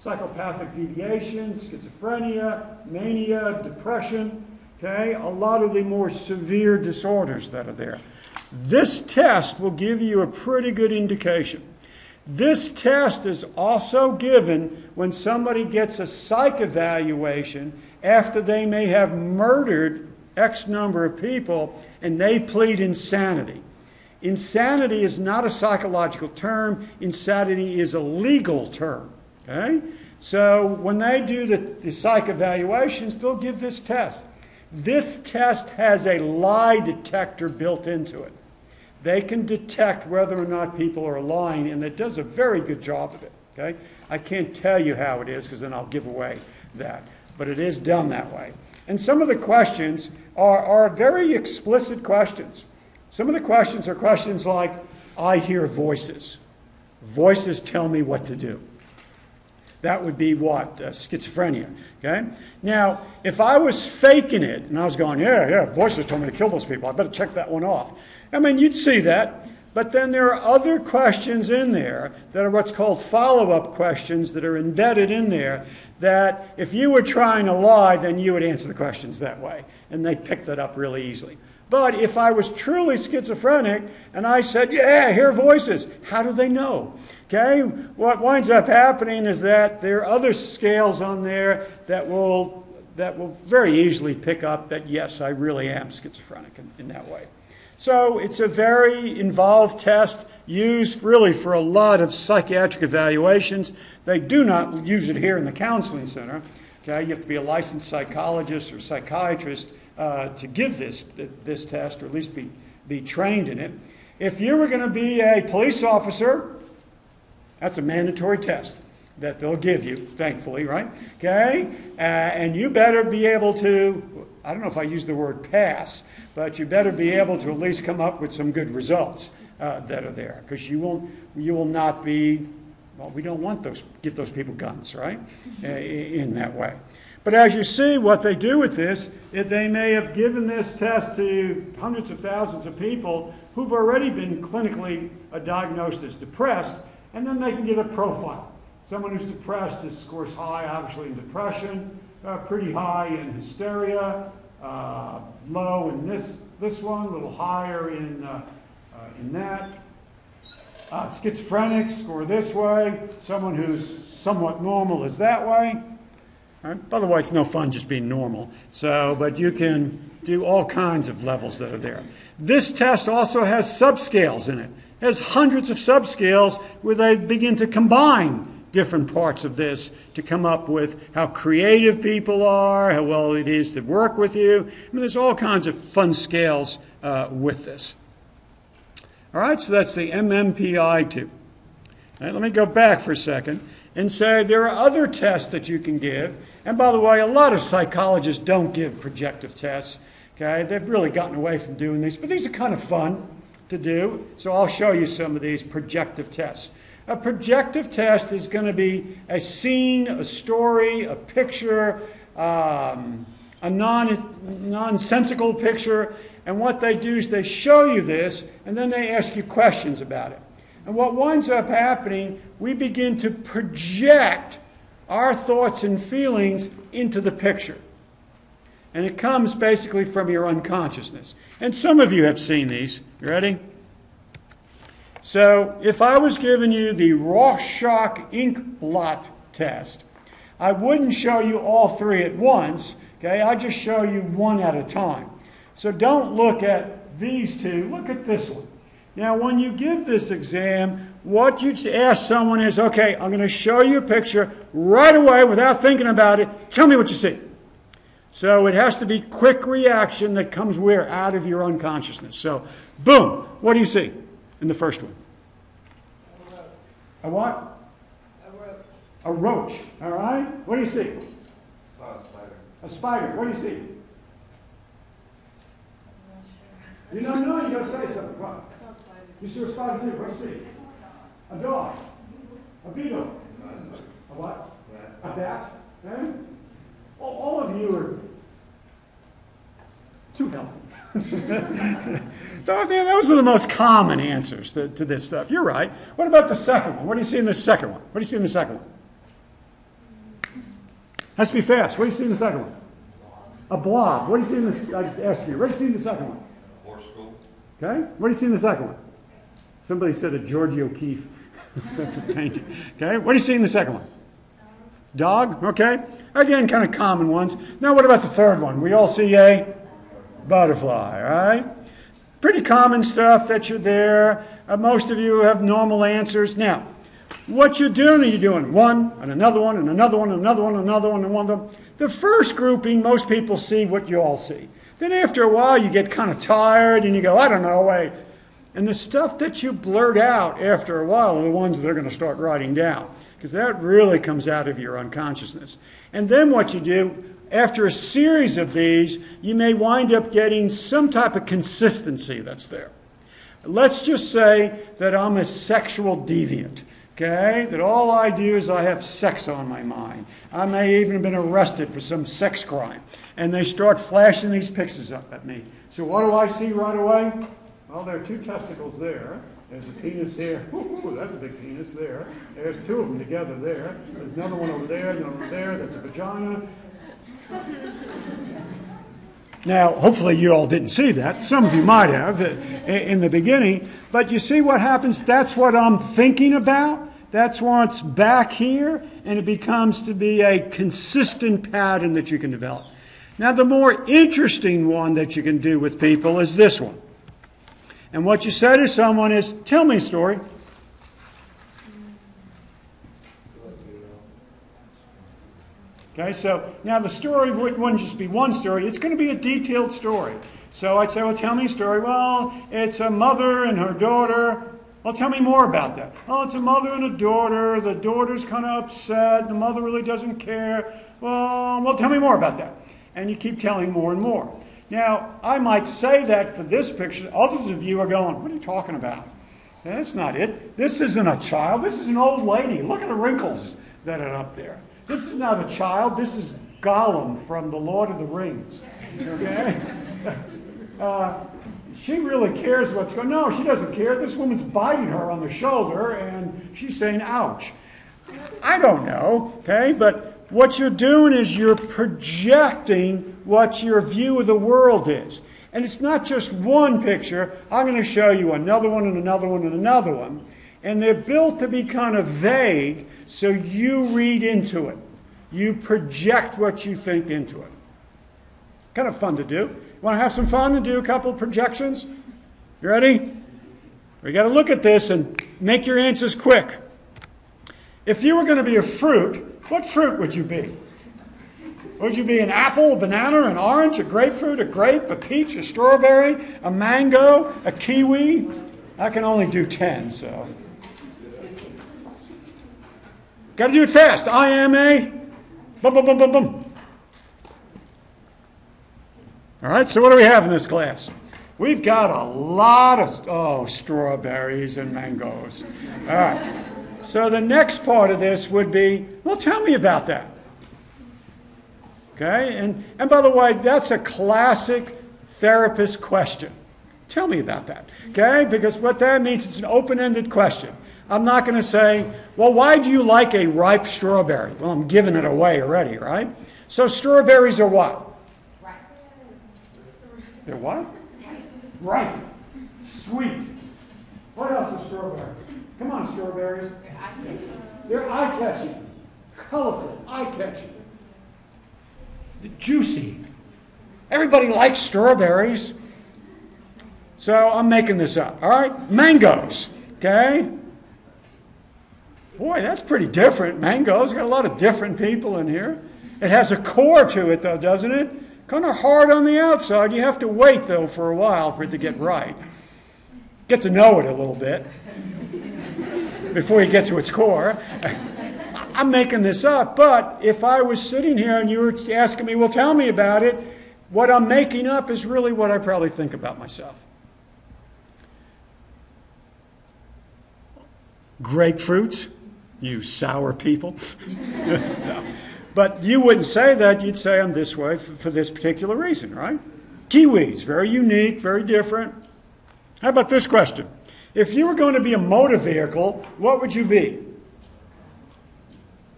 Speaker 1: psychopathic deviation, schizophrenia, mania, depression, okay, a lot of the more severe disorders that are there. This test will give you a pretty good indication. This test is also given when somebody gets a psych evaluation after they may have murdered X number of people and they plead insanity. Insanity is not a psychological term. Insanity is a legal term. Okay? So when they do the psych evaluations, they'll give this test. This test has a lie detector built into it. They can detect whether or not people are lying, and it does a very good job of it. Okay? I can't tell you how it is because then I'll give away that. But it is done that way. And some of the questions are very explicit questions. Some of the questions are questions like, I hear voices. Voices tell me what to do. That would be what? Schizophrenia. Okay? Now, if I was faking it, and I was going, yeah, voices told me to kill those people, I better check that one off. I mean, you'd see that. But then there are other questions in there that are what's called follow-up questions that are embedded in there that if you were trying to lie, then you would answer the questions that way. And they pick that up really easily. But if I was truly schizophrenic and I said, yeah, I hear voices, how do they know? Okay? What winds up happening is that there are other scales on there that will very easily pick up that, yes, I really am schizophrenic in that way. So it's a very involved test used really for a lot of psychiatric evaluations. They do not use it here in the counseling center. Okay? You have to be a licensed psychologist or psychiatrist to give this test, or at least be trained in it. If you were going to be a police officer, that's a mandatory test that they'll give you, thankfully, right? Okay? And you better be able to, I don't know if I use the word pass, but you better be able to at least come up with some good results that are there, because you will not be, well, we don't want give those people guns, right? In that way. But as you see, what they do with this, they may have given this test to hundreds of thousands of people who've already been clinically diagnosed as depressed, and then they can give a profile. Someone who's depressed scores high, obviously, in depression, pretty high in hysteria, low in this one, a little higher in that. Schizophrenic score this way. Someone who's somewhat normal is that way. Right? By the way, it's no fun just being normal. But you can do all kinds of levels that are there. This test also has subscales in it. It has hundreds of subscales where they begin to combine different parts of this to come up with how creative people are, how well it is to work with you. I mean, there's all kinds of fun scales with this. All right, so that's the MMPI-2. All right, let me go back for a second and say there are other tests that you can give. And by the way, a lot of psychologists don't give projective tests. Okay, they've really gotten away from doing these, but these are kind of fun to do. So I'll show you some of these projective tests. A projective test is going to be a scene, a story, a picture, a nonsensical picture. And what they do is they show you this, and then they ask you questions about it. And what winds up happening, we begin to project our thoughts and feelings into the picture. And it comes basically from your unconsciousness. And some of you have seen these. You ready? So if I was giving you the Rorschach ink blot test, I wouldn't show you all three at once. Okay, I'd just show you one at a time. So don't look at these two. Look at this one. Now, when you give this exam, what you ask someone is, okay, I'm going to show you a picture right away without thinking about it. Tell me what you see. So it has to be quick reaction that comes where? Out of your unconsciousness. So, boom, what do you see in the first one? A what?
Speaker 2: A roach.
Speaker 1: A roach, all right? What do you see?
Speaker 2: It's not a spider.
Speaker 1: A spider. What do you see? You don't know, you got to say something. What? You saw a spider too. What do you see? A dog. A beetle. A what? A bat. Eh? All of you are too healthy. Those are the most common answers to this stuff. You're right. What about the second one? What do you see in the second one? What do you see in the second one? Has to be fast. What do you see in the second one? A blob. What do you see in the, I asked you, what do you see in the second one?
Speaker 2: Horse school.
Speaker 1: Okay. What do you see in the second one? Somebody said a Georgie O'Keeffe painting. Okay. What do you see in the second one? Dog. Okay. Again, kind of common ones. Now what about the third one? We all see a butterfly, right? Pretty common stuff that you're there. Most of you have normal answers. Now, what you're doing, are you doing one, and another one, and another one, and another one, and another one, and one of them. The first grouping, most people see what you all see. Then after a while, you get kind of tired, and you go, I don't know, wait. And the stuff that you blurt out after a while are the ones they're going to start writing down, because that really comes out of your unconsciousness. And then what you do, after a series of these, you may wind up getting some type of consistency that's there. Let's just say that I'm a sexual deviant, okay? That all I do is I have sex on my mind. I may even have been arrested for some sex crime. And they start flashing these pictures up at me. So what do I see right away? Well, there are two testicles there. There's a penis here. Ooh, that's a big penis there. There's two of them together there. There's another one over there, another one over there. That's a vagina. Now, hopefully you all didn't see that. Some of you might have in the beginning. But you see what happens? That's what I'm thinking about. That's what's back here. And it becomes to be a consistent pattern that you can develop. Now, the more interesting one that you can do with people is this one. And what you say to someone is, tell me a story. Okay, so now the story wouldn't just be one story. It's going to be a detailed story. So I'd say, well, tell me a story. Well, it's a mother and her daughter. Well, tell me more about that. Oh, it's a mother and a daughter. The daughter's kind of upset. The mother really doesn't care. Well, tell me more about that. And you keep telling more and more. Now, I might say that for this picture. Others of you are going, what are you talking about? That's not it. This isn't a child. This is an old lady. Look at the wrinkles that are up there. This is not a child. This is Gollum from The Lord of the Rings. Okay? She really cares what's going on. No, she doesn't care. This woman's biting her on the shoulder, and she's saying, ouch. I don't know, okay? But what you're doing is you're projecting what your view of the world is. And it's not just one picture. I'm going to show you another one and another one and another one. And they're built to be kind of vague, so you read into it. You project what you think into it. Kind of fun to do. Want to have some fun and do a couple of projections? You ready? We got to look at this and make your answers quick. If you were going to be a fruit, what fruit would you be? Would you be an apple, a banana, an orange, a grapefruit, a grape, a peach, a strawberry, a mango, a kiwi? I can only do 10, so. Got to do it fast. I am a... Boom, boom, boom, boom, boom. All right, so what do we have in this class? We've got a lot of, strawberries and mangoes. All right. So the next part of this would be, well, tell me about that. Okay? And by the way, that's a classic therapist question. Tell me about that. Okay? Because what that means, it's an open-ended question. I'm not going to say, well, why do you like a ripe strawberry? Well, I'm giving it away already, right? So strawberries are what?
Speaker 3: Ripe.
Speaker 1: They're what? Ripe. Sweet. What else is strawberries? Come on, strawberries. They're eye-catching. Colorful. Eye-catching. Juicy. Everybody likes strawberries. So I'm making this up. All right? Mangoes. Okay? Boy, that's pretty different. Mangoes. Got a lot of different people in here. It has a core to it, though, doesn't it? Kind of hard on the outside. You have to wait, though, for a while for it to get right. Get to know it a little bit before you get to its core. I'm making this up, but if I was sitting here and you were asking me, well, tell me about it, what I'm making up is really what I probably think about myself. Grapefruits, you sour people. No. But you wouldn't say that. You'd say I'm this way for this particular reason, right? Kiwis, very unique, very different. How about this question? If you were going to be a motor vehicle, what would you be?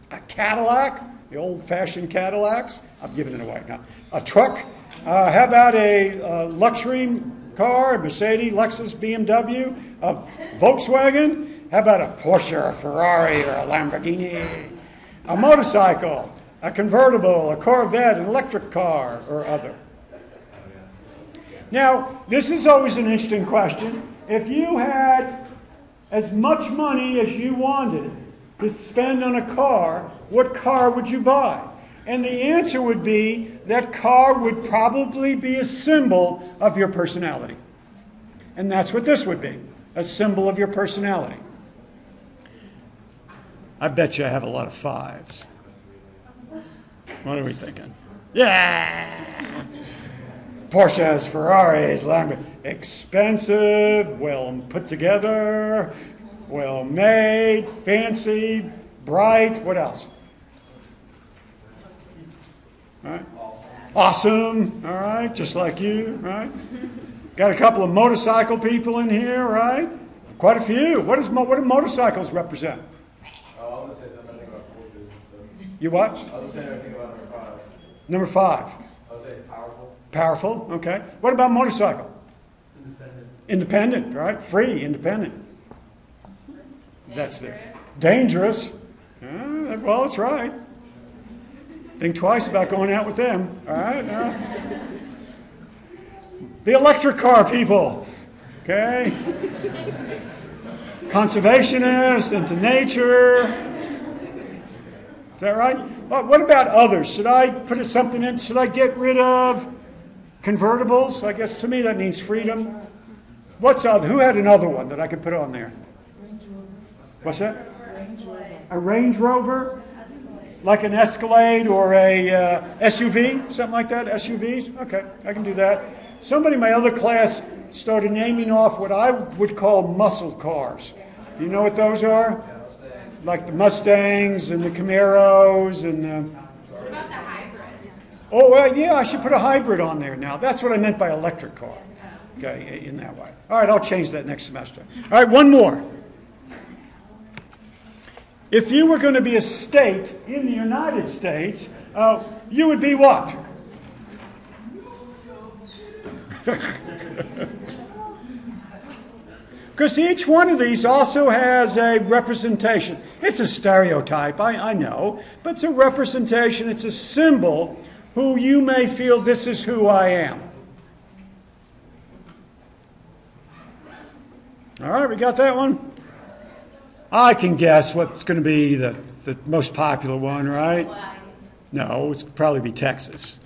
Speaker 1: A Cadillac? The old-fashioned Cadillacs. I'm giving it away now. A truck. How about a luxury car, a Mercedes, Lexus, BMW, a Volkswagen? How about a Porsche, a Ferrari, or a Lamborghini? A motorcycle, a convertible, a Corvette, an electric car, or other. Now, this is always an interesting question. If you had as much money as you wanted to spend on a car, what car would you buy? And the answer would be that car would probably be a symbol of your personality. And that's what this would be, a symbol of your personality. I bet you I have a lot of fives. What are we thinking? Yeah! Porsches, Ferraris, Lamborghinis. Expensive, well put together, well made, fancy, bright. What else? All right. Awesome. All right, just like you, right? Got a couple of motorcycle people in here, right? Quite a few. What do motorcycles represent?
Speaker 2: I was going to say something about forces and stuff.
Speaker 1: You what?
Speaker 2: I was going to say everything about
Speaker 1: Number
Speaker 2: number 5.
Speaker 1: 5.
Speaker 2: I was saying powerful.
Speaker 1: Powerful, okay. What about motorcycle?
Speaker 2: Independent.
Speaker 1: Independent, right? Free, independent. That's there. Dangerous. Well, that's right. Think twice about going out with them. All right? The electric car people. Okay? Conservationist, into nature. Is that right? Well, what about others? Should I put something in? Should I get rid of convertibles? I guess to me that means freedom. What's other? Who had another one that I could put on there? What's that? A Range Rover? Like an Escalade or a SUV? Something like that? SUVs? Okay, I can do that. Somebody in my other class started naming off what I would call muscle cars. Do you know what those are? Like the Mustangs and the Camaros and...
Speaker 3: What about the hybrid?
Speaker 1: Oh, well, yeah, I should put a hybrid on there now. That's what I meant by electric car. Okay, in that way. All right, I'll change that next semester. All right, one more. If you were going to be a state in the United States, you would be what? Because each one of these also has a representation. It's a stereotype, I know, but it's a representation, it's a symbol who you may feel this is who I am. All right, we got that one? I can guess what's going to be the most popular one, right? No, it's probably be Texas.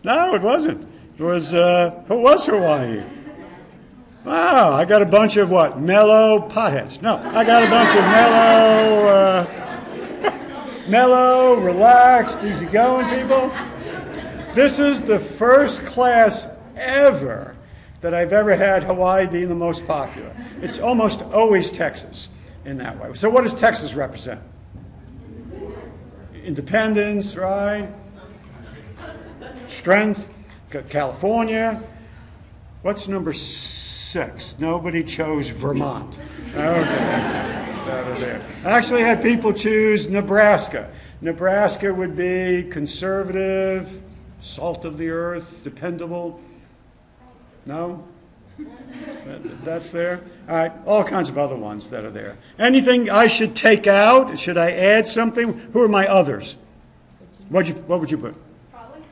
Speaker 1: No, it wasn't. It was Hawaii? Wow, I got a bunch of what? Mellow potheads. No, I got a bunch of mellow, relaxed, easygoing people. This is the first class ever that I've ever had Hawaii being the most popular. It's almost always Texas in that way. So what does Texas represent? Independence, right? Strength. California. What's number 6? Nobody chose Vermont. Okay. I actually had people choose Nebraska. Nebraska would be conservative, salt of the earth, dependable. No? That's there? All right, all kinds of other ones that are there. Anything I should take out? Should I add something? Who are my others? What would you put?
Speaker 3: Probably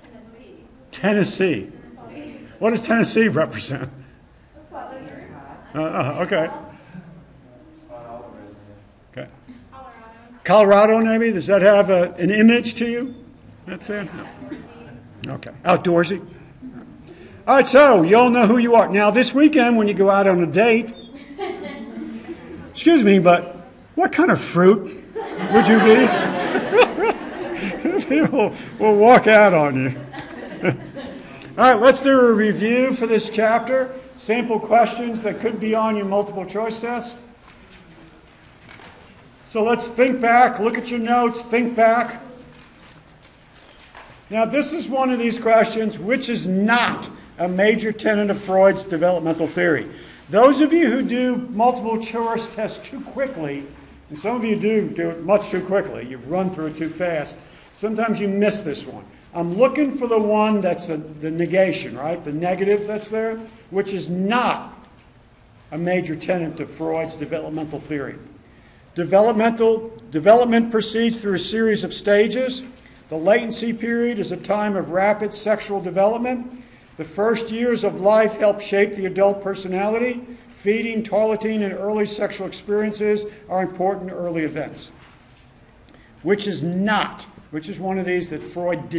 Speaker 3: Tennessee.
Speaker 1: Tennessee. What does Tennessee represent? Okay. Okay. Colorado, maybe? Does that have an image to you? That's there? No. Okay. Outdoorsy? All right, so you all know who you are. Now, this weekend, when you go out on a date, excuse me, but what kind of fruit would you be? People will walk out on you. All right, let's do a review for this chapter. Sample questions that could be on your multiple choice test. So let's think back, look at your notes, think back. Now, this is one of these questions which is not a major tenet of Freud's developmental theory. Those of you who do multiple choice tests too quickly And some of you do it much too quickly. You run through it too fast. Sometimes you miss this one. I'm looking for the one that's the negation, right? The negative that's there, which is not a major tenet of Freud's developmental theory. Development proceeds through a series of stages. The latency period is a time of rapid sexual development. The first years of life help shape the adult personality. Feeding, toileting, and early sexual experiences are important early events. Which is one of these that Freud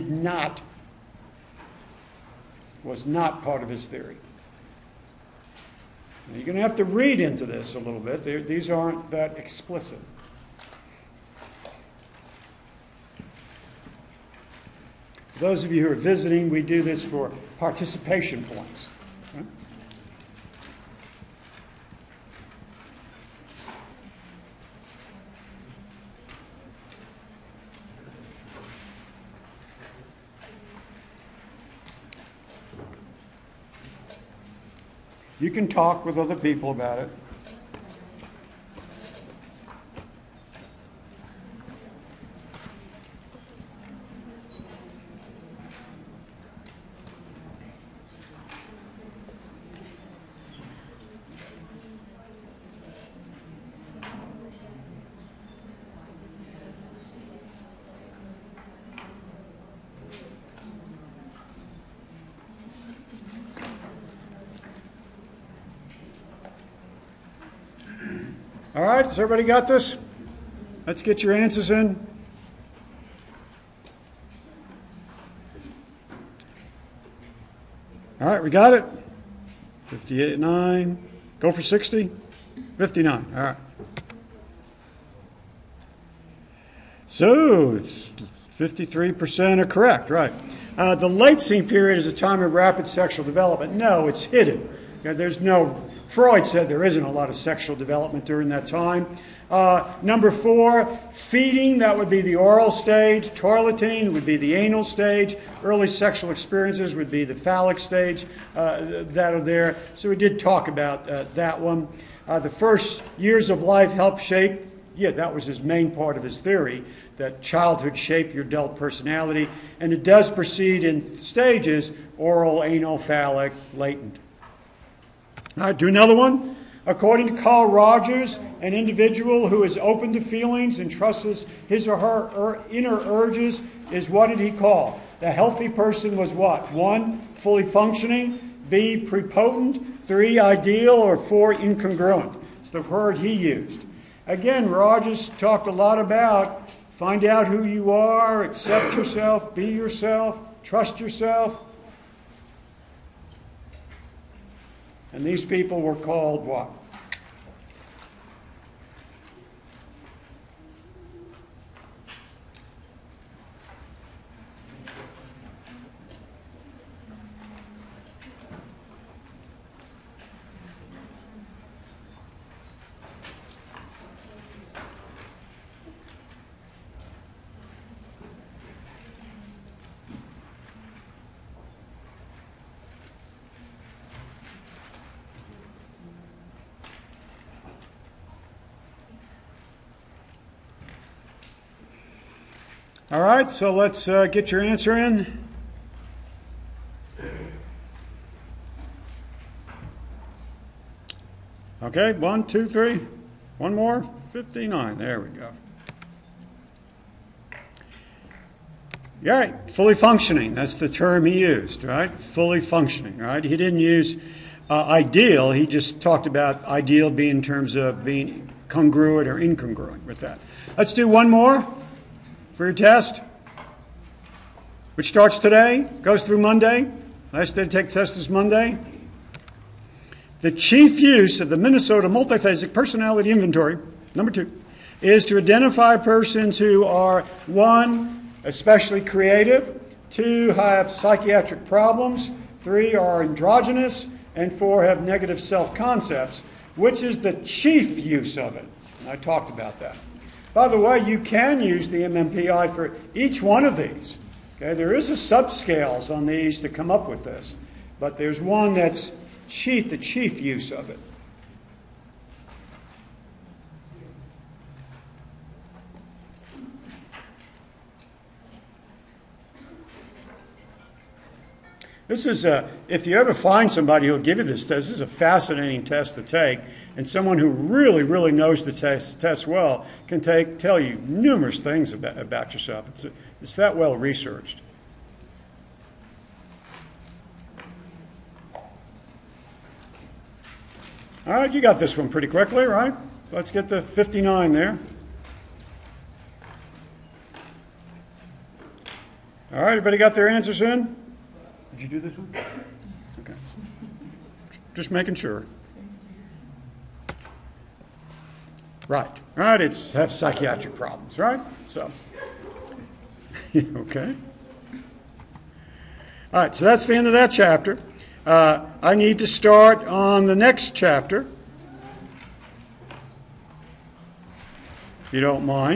Speaker 1: was not part of his theory. Now, you're going to have to read into this a little bit. These aren't that explicit. For those of you who are visiting, we do this for participation points. Okay? You can talk with other people about it. All right, has everybody got this? Let's get your answers in. All right, we got it. 58.9. Go for 60. 59. All right. So, it's 53% are correct, right. The latency period is a time of rapid sexual development. No, it's hidden. Okay, there's no... Freud said there isn't a lot of sexual development during that time. Number 4, feeding, that would be the oral stage. Toileting would be the anal stage. Early sexual experiences would be the phallic stage that are there. So we did talk about that one. The first years of life help shape, that was his main part of his theory, that childhood shape your adult personality. And it does proceed in stages: oral, anal, phallic, latent. All right, do another one. According to Carl Rogers, an individual who is open to feelings and trusts his or her inner urges is, what did he call? The healthy person was what? 1, fully functioning. B, prepotent. 3, ideal. Or 4, incongruent. It's the word he used. Again, Rogers talked a lot about find out who you are, accept yourself, be yourself, trust yourself. And these people were called what? All right, so let's get your answer in. Okay, 1, 2, 3. One more. 59. There we go. All right, fully functioning. That's the term he used, right? Fully functioning, right? He didn't use ideal. He just talked about ideal being in terms of being congruent or incongruent with that. Let's do one more for your test, which starts today, goes through Monday. Last day to take the test is Monday. The chief use of the Minnesota Multiphasic Personality Inventory, number 2, is to identify persons who are, 1, especially creative, 2, have psychiatric problems, 3, are androgynous, and 4, have negative self-concepts, which is the chief use of it. And I talked about that. By the way, you can use the MMPI for each one of these. Okay, there is a subscales on these to come up with this, but there's one that's the chief use of it. This is if you ever find somebody who'll give you this test, this is a fascinating test to take, and someone who really, really knows the test well can tell you numerous things about yourself. It's that well researched. All right, you got this one pretty quickly, right? Let's get the 59 there. All right, everybody got their answers in? Did you do this one? Okay. Just making sure. Right. All right, it's have psychiatric problems, right? So, okay. All right, so that's the end of that chapter. I need to start on the next chapter, if you don't mind.